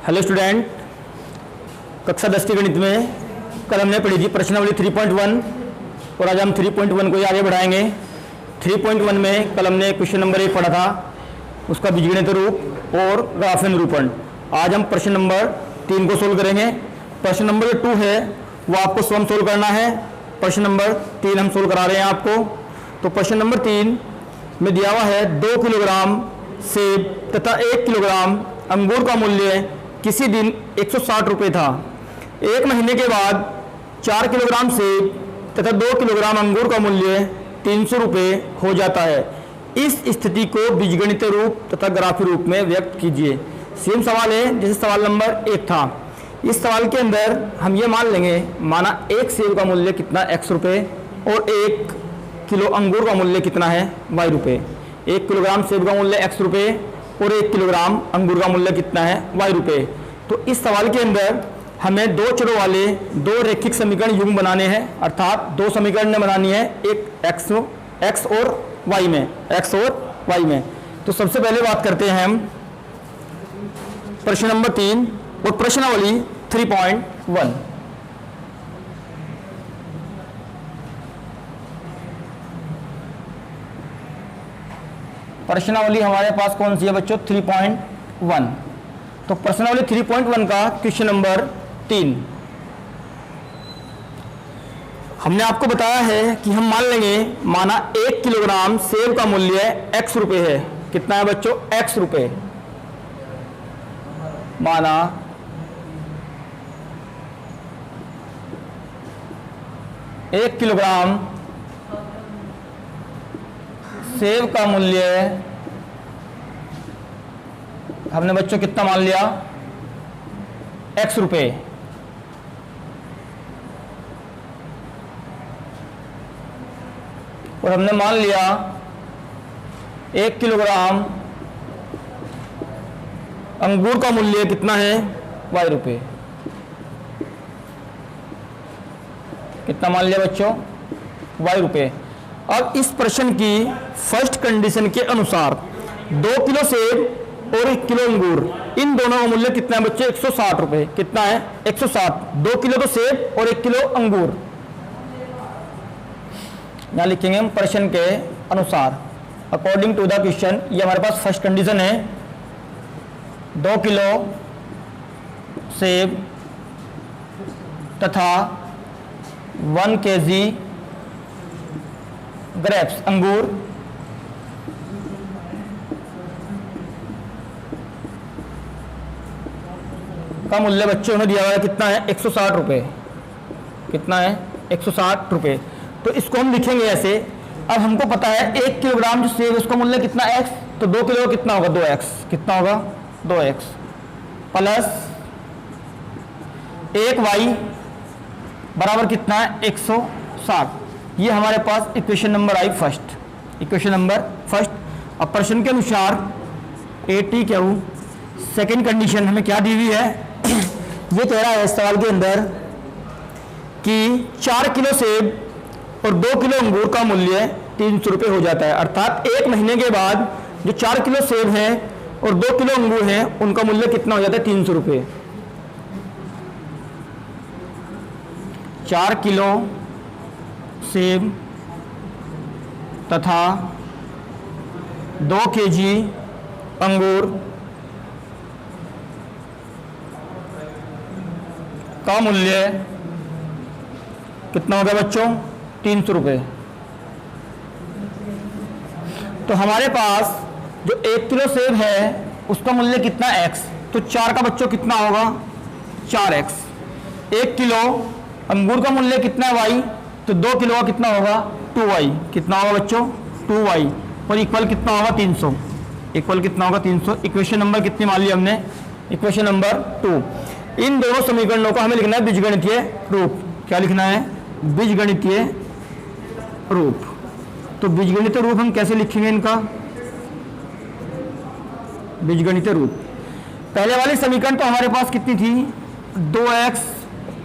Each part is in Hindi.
हेलो स्टूडेंट, कक्षा 10 के गणित में कल हमने पढ़ी थी प्रश्नावली 3.1 और आज हम 3.1 को ही आगे बढ़ाएंगे। 3.1 में कल हमने क्वेश्चन नंबर 1 पढ़ा था, उसका बीजगणित रूप और ग्राफीय निरूपण। आज हम प्रश्न नंबर 3 को सोल्व करेंगे। प्रश्न नंबर 2 है वो आपको स्वयं सोल्व करना है। प्रश्न नंबर 3 हम सोल्व करा रहे हैं आपको। तो प्रश्न नंबर 3 में दिया हुआ है 2 किलोग्राम सेब तथा 1 किलोग्राम अंगूर का मूल्य किसी दिन 160 रुपये था। एक महीने के बाद 4 किलोग्राम सेब तथा 2 किलोग्राम अंगूर का मूल्य 300 रुपये हो जाता है। इस स्थिति को बीजगणितीय रूप तथा ग्राफीय रूप में व्यक्त कीजिए। सेम सवाल है जैसे सवाल नंबर 1 था। इस सवाल के अंदर हम ये मान लेंगे, माना एक सेब का मूल्य कितना x रुपये और 1 किलो अंगूर का मूल्य कितना है y रुपये। 1 किलोग्राम सेब का मूल्य x रुपये और 1 किलोग्राम अंगूर का मूल्य कितना है y रुपये। तो इस सवाल के अंदर हमें दो चरों वाले दो रैखिक समीकरण युग्म बनाने हैं, अर्थात दो समीकरण बनानी है, एक x और y में, x और y में। तो सबसे पहले बात करते हैं हम प्रश्न नंबर 3 और प्रश्नावली 3.1। प्रश्नावली हमारे पास कौन सी है बच्चों? 3.1। तो प्रश्नावली 3.1 का क्वेश्चन नंबर 3 हमने आपको बताया है कि हम मान लेंगे, माना 1 किलोग्राम सेब का मूल्य x रुपये है। कितना है बच्चों? x रुपये। माना 1 किलोग्राम सेब का मूल्य हमने बच्चों कितना मान लिया? x रुपये। और हमने मान लिया 1 किलोग्राम अंगूर का मूल्य कितना है? y रुपये। कितना मान लिया बच्चों? y रुपये। अब इस प्रश्न की फर्स्ट कंडीशन के अनुसार 2 किलो सेब और 1 किलो अंगूर, इन दोनों का मूल्य कितना है बच्चे? 160 रुपये। कितना है? 160। 2 किलो तो सेब और 1 किलो अंगूर। यहां लिखेंगे हम प्रश्न के अनुसार, अकॉर्डिंग टू द क्वेश्चन। ये हमारे पास फर्स्ट कंडीशन है। 2 किलो सेब तथा 1 kg ग्रेप्स अंगूर का मूल्य बच्चों ने दिया हुआ है कितना है? 160 रुपये। कितना है? 160 रुपये। तो इसको हम लिखेंगे ऐसे। अब हमको पता है 1 किलोग्राम जो सेब उसका मूल्य कितना x, तो 2 किलो कितना होगा? 2x। कितना होगा? 2x प्लस 1y बराबर कितना है? 160। ये हमारे पास इक्वेशन नंबर आई फर्स्ट। Equation number first. अब प्रश्न के अनुसार 80 सेकेंड कंडीशन हमें क्या दी हुई है? ये कह रहा है इस सवाल के अंदर कि 4 किलो सेब और 2 किलो अंगूर का मूल्य 300 रुपये हो जाता है। अर्थात एक महीने के बाद जो 4 किलो सेब हैं और 2 किलो अंगूर हैं उनका मूल्य कितना हो जाता है? 300 रुपये। 4 किलो सेब तथा 2 kg अंगूर का मूल्य कितना होगा बच्चों? 300 रुपये। तो हमारे पास जो 1 किलो सेब है उसका मूल्य कितना x, तो 4 का बच्चों कितना होगा? 4x। 1 किलो अंगूर का मूल्य कितना है y, तो 2 किलो का कितना होगा? 2y। कितना होगा बच्चों? 2y। और इक्वल कितना होगा? 300। इक्वल कितना होगा? 300। इक्वेशन नंबर कितनी मान ली हमने? Equation number 2। इन दोनों समीकरणों को हमें लिखना है बीजगणितीय रूप। क्या लिखना है? बीजगणितीय रूप। तो बीजगणितीय रूप हम कैसे लिखेंगे इनका? बीजगणितीय रूप। पहले वाली समीकरण तो हमारे पास कितनी थी? 2x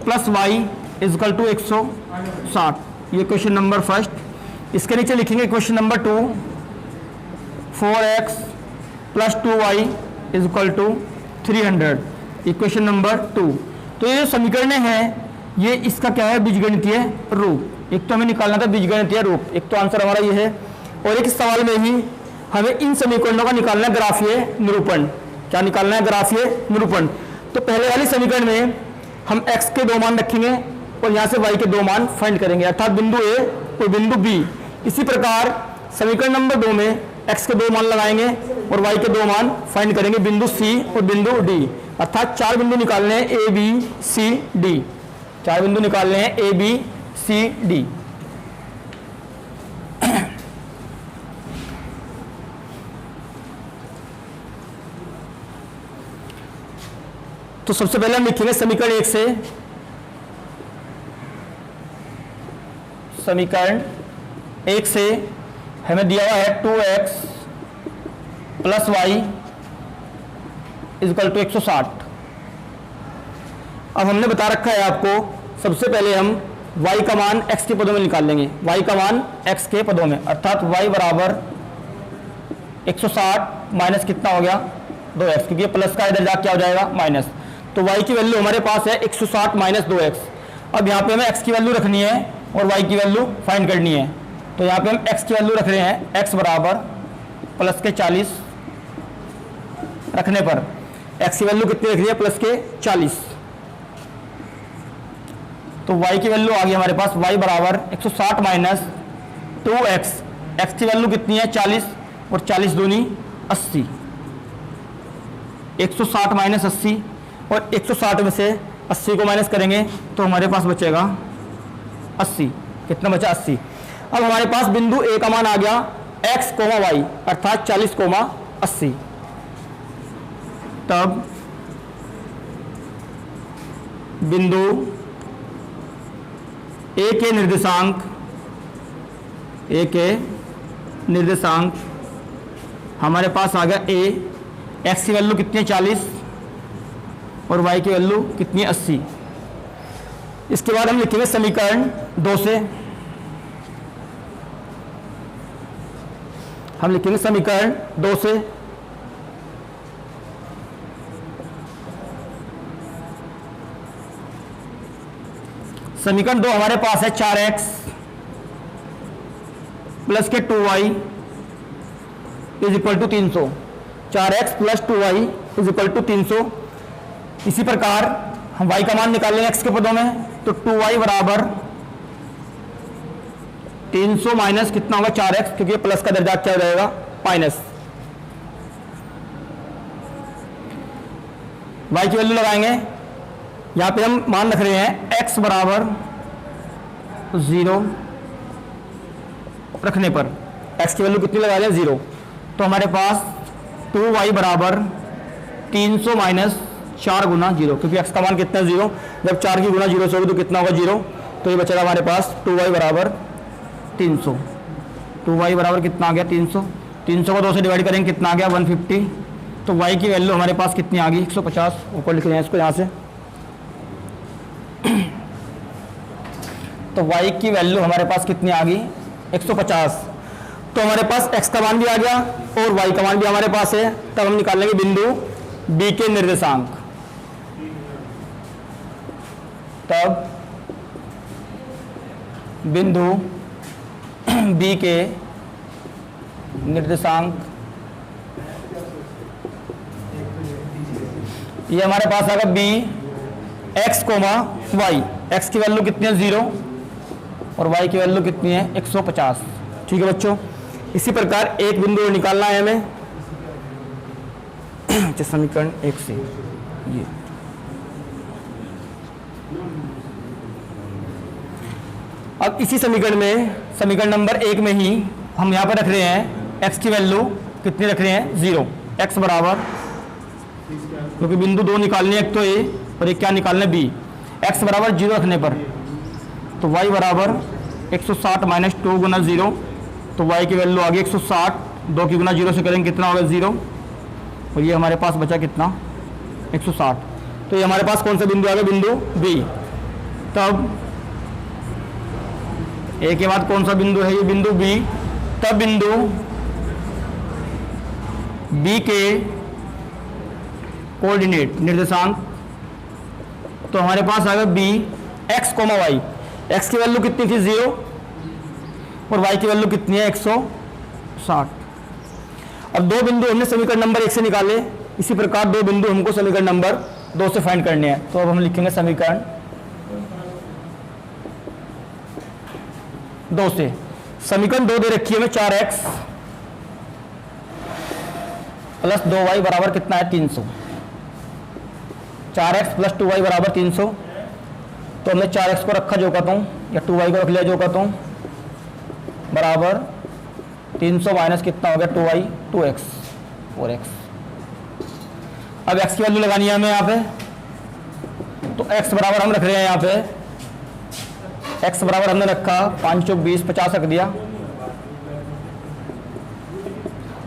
plus Y is equal to 160। ये क्वेश्चन नंबर फर्स्ट। इसके नीचे लिखेंगे question number 2, 4x plus 2y is equal to 300। Equation number 2। तो ये जो समीकरण है ये इसका क्या है, बीजगणितीय रूप। एक तो हमें निकालना था बीजगणितीय रूप, एक तो आंसर हमारा ये है, और एक सवाल में ही हमें इन समीकरणों का निकालना है ग्राफीय निरूपण। क्या निकालना है, ग्राफीय निरूपण। तो पहले वाली समीकरण में हम x के 2 मान रखेंगे और यहाँ से y के 2 मान फाइंड करेंगे, अर्थात बिंदु A और बिंदु B। इसी प्रकार समीकरण नंबर 2 में x के 2 मान लगाएंगे और y के 2 मान फाइंड करेंगे बिंदु C और बिंदु D, अर्थात 4 बिंदु निकालने हैं A B C D। 4 बिंदु निकालने हैं A B C D। तो सबसे पहले हम लिखेंगे समीकरण 1 से, समीकरण 1 से हमें दिया हुआ है 2x plus Y equal to 160। अब हमने बता रखा है आपको, सबसे पहले हम y का मान x के पदों में निकाल लेंगे। y का मान x के पदों में, अर्थात y बराबर 160 माइनस कितना हो गया 2x, क्योंकि प्लस का इधर जाके क्या हो जाएगा माइनस। तो y की वैल्यू हमारे पास है 160 माइनस 2x। अब यहाँ पे हमें x की वैल्यू रखनी है और y की वैल्यू फाइंड करनी है। तो यहाँ पे हम x की वैल्यू रख रहे हैं, x बराबर प्लस के 40 रखने पर x की वैल्यू कितनी रख रही है, प्लस के 40। तो y की वैल्यू आ गई हमारे पास, y बराबर 160 माइनस 2x। x की वैल्यू कितनी है 40 और 40 दूनी 80। 160 माइनस 80 और 160 में से 80 को माइनस करेंगे तो हमारे पास बचेगा 80। कितना बचा 80। अब हमारे पास बिंदु A का मान आ गया x, y, अर्थात 40, 80। तब बिंदु A के निर्देशांक, A के निर्देशांक हमारे पास आ गया A, x की वैल्यू कितनी है 40 और y की वैल्यू कितनी है 80। इसके बाद हम लिखेंगे समीकरण 2 से, हम लिखेंगे समीकरण 2 से समीकरण 2 हमारे पास है 4x प्लस के 2y is equal to 300। 4x plus 2y is equal to 300। इसी प्रकार हम y का मान निकाल लेंगे x के पदों में, तो 2y बराबर 300 माइनस कितना होगा 4x, क्योंकि प्लस का दर्जा क्या हो जाएगा माइनस। y की वैल्यू लगाएंगे, यहाँ पे हम मान रख रहे हैं x बराबर 0 रखने पर x की वैल्यू कितनी लगा रहे हैं 0। तो हमारे पास 2y बराबर 300 माइनस 4 गुना 0, क्योंकि x का मान कितना है 0। जब 4 की गुना 0 से होगी तो कितना होगा 0। तो ये बचेगा हमारे पास 2y बराबर 300। 2y बराबर कितना आ गया 300। 300 को 2 से डिवाइड करेंगे कितना आ गया 150। तो y की वैल्यू हमारे पास कितनी आ गई 150। ऊपर लिख रहे हैं इसको यहाँ से। तो y की वैल्यू हमारे पास कितनी आ गई 150। तो हमारे पास x का मान भी आ गया और y का मान भी हमारे पास है। तब हम निकाल लेंगे बिंदु B के निर्देशांक। तब बिंदु B के निर्देशांक ये हमारे पास आएगा B x, y। x की वैल्यू कितनी है 0 और y की वैल्यू कितनी है 150। ठीक है बच्चों, इसी प्रकार एक बिंदु निकालना है हमें समीकरण 1 से। ये अब इसी समीकरण में, समीकरण नंबर 1 में ही हम यहाँ पर रख रहे हैं x की वैल्यू कितनी रख रहे हैं 0। x बराबर, क्योंकि बिंदु 2 निकालने, एक तो A और एक क्या निकालना B। x बराबर 0 रखने पर तो y बराबर 160 माइनस 2 गुना 0। तो y की वैल्यू आ गई 160, 2 की गुना 0 से करेंगे कितना होगा 0, और ये हमारे पास बचा कितना 160। तो ये हमारे पास कौन सा बिंदु आ गया बिंदु B। तब A के बाद कौन सा बिंदु है ये बिंदु B। तब बिंदु B के कोऑर्डिनेट निर्देशांक तो हमारे पास आ गया बी एक्स कोमा वाई। एक्स की वैल्यू कितनी थी 0 और वाई की वैल्यू कितनी है 160। अब दो बिंदु हमने समीकरण नंबर 1 से निकाले, इसी प्रकार दो बिंदु हमको समीकरण नंबर 2 से फाइंड करने हैं। तो अब हम लिखेंगे समीकरण 2 से। समीकरण 2 दे रखी है हमें 4x प्लस 2y बराबर कितना है 300। 4x प्लस 2y बराबर 300। तो हमने 4x को रखा जो कहता हूँ, या 2y को रख लिया जो कहता हूँ, बराबर 300 माइनस कितना हो गया 2y 2x 4x। अब x की वैल्यू लगानी है हमें यहाँ पे, तो x बराबर हम रख रहे हैं यहाँ पे, x बराबर हमने रखा 5 चौक 20 50 रख दिया।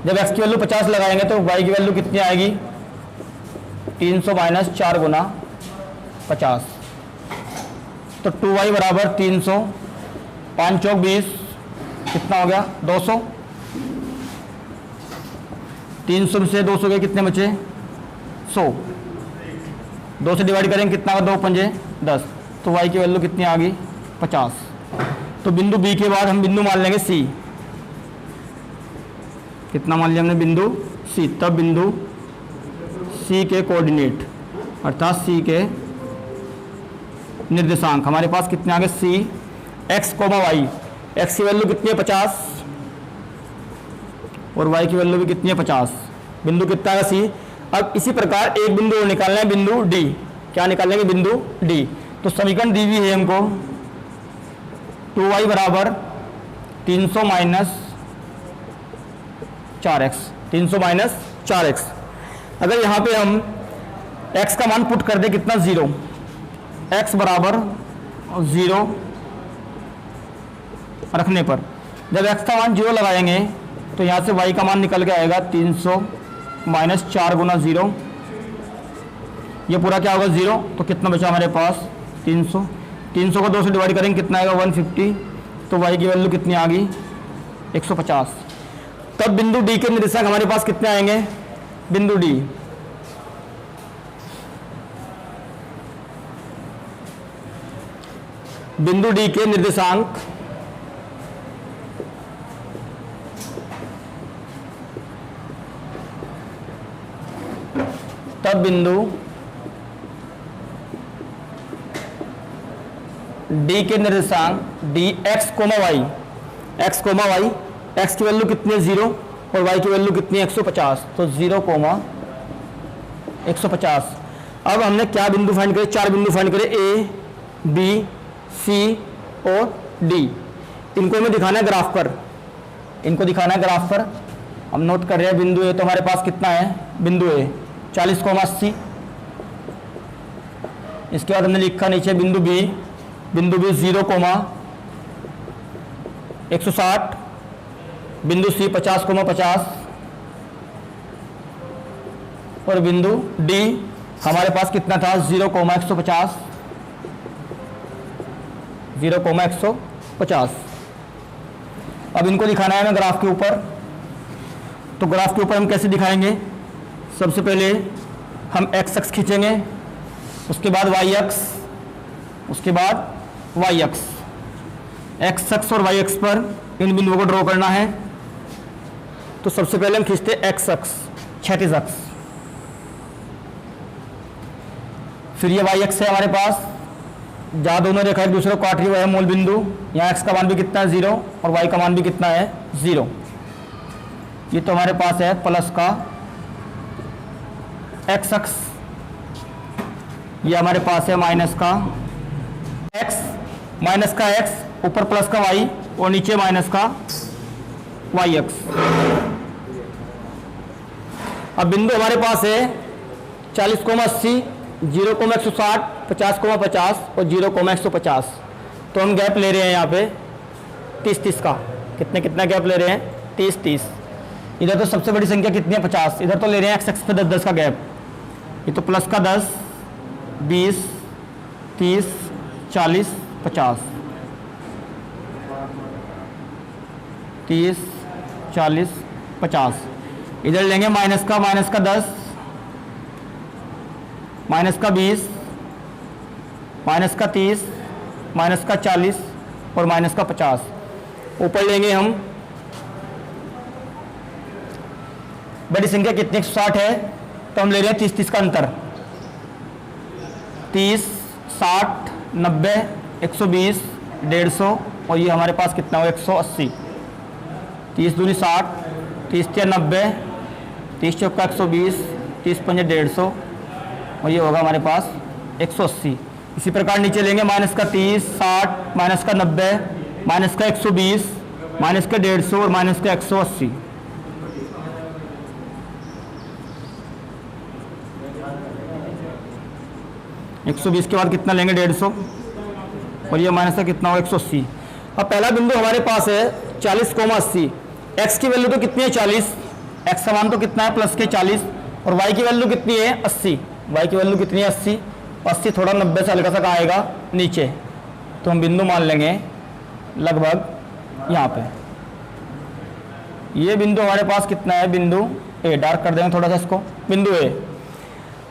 जब x की वैल्यू 50 लगाएंगे तो y की वैल्यू कितनी आएगी 300 माइनस 4 गुना 50। तो 2y बराबर 300, 5 चौक 20 कितना हो गया 200। 300 में से 200 के कितने बचे 100। 2 से डिवाइड करेंगे कितना होगा 2 पंजे 10। तो y की वैल्यू कितनी आ गई 50। तो बिंदु B के बाद हम बिंदु मान लेंगे C। कितना मान लिया हमने बिंदु C। तब बिंदु C के कोऑर्डिनेट अर्थात C के निर्देशांक हमारे पास कितने आ गए C x comma Y. x की वैल्यू कितनी है 50 और y की वैल्यू भी कितनी है 50। बिंदु कितना है C। अब इसी प्रकार एक बिंदु और निकालना है बिंदु D। क्या निकालेंगे बिंदु D। तो समीकरण दी हुई है हमको 2y बराबर 300 माइनस 4x 300 माइनस 4x। अगर यहाँ पे हम x का मान पुट कर दे कितना 0, x बराबर 0 रखने पर जब x का मान 0 लगाएंगे तो यहाँ से y का मान निकल के आएगा 300 माइनस 4 गुना 0। ये पूरा क्या होगा 0। तो कितना बचा हमारे पास 300। 300 को 2 से डिवाइड करेंगे कितना आएगा 150। तो y की वैल्यू कितनी आ गई 150। तब बिंदु D के निर्देशांक हमारे पास कितने आएंगे बिंदु D। बिंदु D के निर्देशांक तब बिंदु D के निर्देशांक D x comma Y. x comma Y, x की वैल्यू कितनी है 0 और y की वैल्यू कितनी है 150। तो 0 कोमा 150। अब हमने क्या बिंदु फाइंड करे 4 बिंदु फाइंड करे A B C और D। इनको हमें दिखाना है ग्राफ पर, इनको दिखाना है ग्राफ पर। हम नोट कर रहे हैं बिंदु A तो हमारे पास कितना है बिंदु A 40,80। इसके बाद हमने लिखा नीचे बिंदु B 0 कोमा 160। बिंदु C 50,50 और बिंदु D हमारे पास कितना था 0,150 0,150। अब इनको दिखाना है हमें ग्राफ के ऊपर। तो ग्राफ के ऊपर हम कैसे दिखाएंगे, सबसे पहले हम x अक्ष खींचेंगे, उसके बाद y अक्ष, उसके बाद y अक्ष। x अक्ष और y अक्ष पर इन बिंदुओं को ड्रॉ करना है। तो सबसे पहले हम खींचते हैं x अक्ष क्षैतिज अक्ष, फिर ये y अक्ष है हमारे पास, जहाँ दोनों रेखा एक दूसरे को काट रही है वह है मूल बिंदु। यहाँ x का मान भी कितना है 0 और y का मान भी कितना है 0। ये तो हमारे पास है प्लस का x अक्ष, ये हमारे पास है माइनस का x, माइनस का x, ऊपर प्लस का y और नीचे माइनस का y अक्ष। अब बिंदु हमारे पास है 40,80, 0,160, 50,50 और 0,150। तो हम गैप ले रहे हैं यहाँ पे 30-30 का। कितना गैप ले रहे हैं 30-30। इधर तो सबसे बड़ी संख्या कितनी है 50, इधर तो ले रहे हैं x अक्ष पे 10-10 का गैप। ये तो प्लस का 10, 20, 30, 40, 50, 30, 40, 50। इधर लेंगे माइनस का 10, माइनस का 20, माइनस का 30, माइनस का 40 और माइनस का 50। ऊपर लेंगे हम बड़ी संख्या कितनी 160 है, तो हम ले रहे हैं 30-30 का अंतर। 30, 60, 90, 120, 150 और ये हमारे पास कितना हो 180। 30 दूनी 60, 30 या 90, 30 चौका 120, 30 पंजे 150 और ये होगा हमारे पास 180। इसी प्रकार नीचे लेंगे माइनस का 30, 60, माइनस का 90, माइनस का 120, माइनस का 150 और माइनस का 180। एक 120 के बाद कितना लेंगे 150 और ये माइनस का कितना हो 180। अब पहला बिंदु हमारे पास है 40,80। x की वैल्यू तो कितनी है 40, x का मान तो कितना है प्लस के 40 और y की वैल्यू कितनी है 80। y की वैल्यू कितनी है 80। 80 थोड़ा 90 से हल्का सा कहाँ आएगा नीचे, तो हम बिंदु मान लेंगे लगभग यहाँ पे। ये बिंदु हमारे पास कितना है बिंदु ए, डार्क कर देंगे थोड़ा सा इसको, बिंदु ए।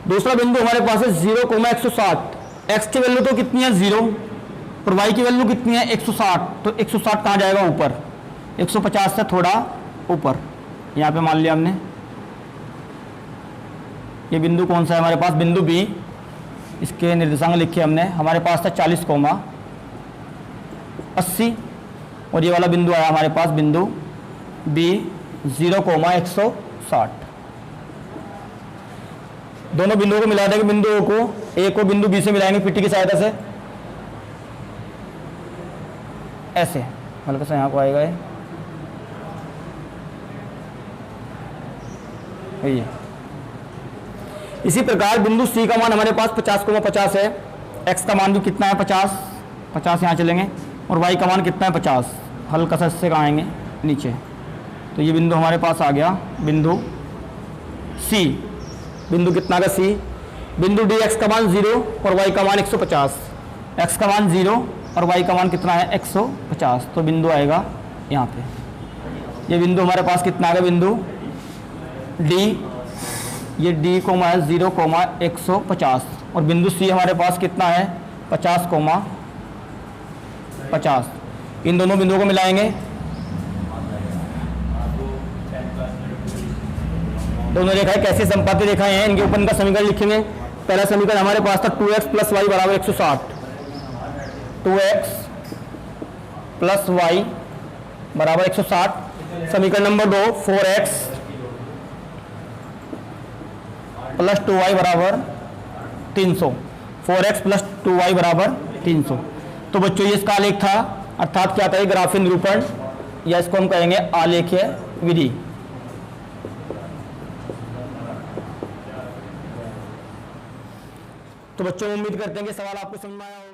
दूसरा बिंदु हमारे पास है 0,160। x की वैल्यू तो कितनी है 0 और y की वैल्यू कितनी है 160, तो 160 कहाँ जाएगा ऊपर, 150 से थोड़ा ऊपर। यहाँ पे मान लिया हमने। ये बिंदु कौन सा है हमारे पास, बिंदु बी। इसके निर्देशांक लिखे हमने, हमारे पास था 40,80 और ये वाला बिंदु आया हमारे पास बिंदु बी 0,160। दोनों बिंदुओं को मिला देंगे, बिंदुओं को ए को बिंदु बी से मिलाएंगे पीटी की सहायता से, ऐसे हल्का सा यहाँ को आएगा ये। इसी प्रकार बिंदु सी का मान हमारे पास 50,50 है। एक्स का मान भी कितना है 50 यहाँ चलेंगे और वाई का मान कितना है 50, हल्का सा इससे कहाँ आएंगे नीचे। तो ये बिंदु हमारे पास आ गया बिंदु सी। बिंदु कितना का सी, बिंदु डी एक्स का मान 0 और वाई का मान 150। एक्स का मान 0 और वाई का मान कितना है 150, तो बिंदु आएगा यहाँ पे। ये बिंदु हमारे पास कितना आएगा बिंदु डी, ये डी कोमा है 0,150 और बिंदु सी हमारे पास कितना है 50,50। इन दोनों बिंदुओं को मिलाएंगे, दोनों रेखाएं कैसी संपाती रेखाएं हैं, इनके ऊपर इनका समीकरण लिखेंगे। पहला समीकरण हमारे पास था 2x प्लस वाई बराबर 160। 2x प्लस वाई बराबर 160। समीकरण नंबर 2 4x प्लस 2y बराबर 300। 4x प्लस 2y बराबर 300। तो बच्चों ये इसका आलेख था, अर्थात क्या था ये ग्राफीय निरूपण, या इसको हम कहेंगे आलेखीय विधि। तो बच्चों उम्मीद करते हैं कि सवाल आपको समझ में आया होगा।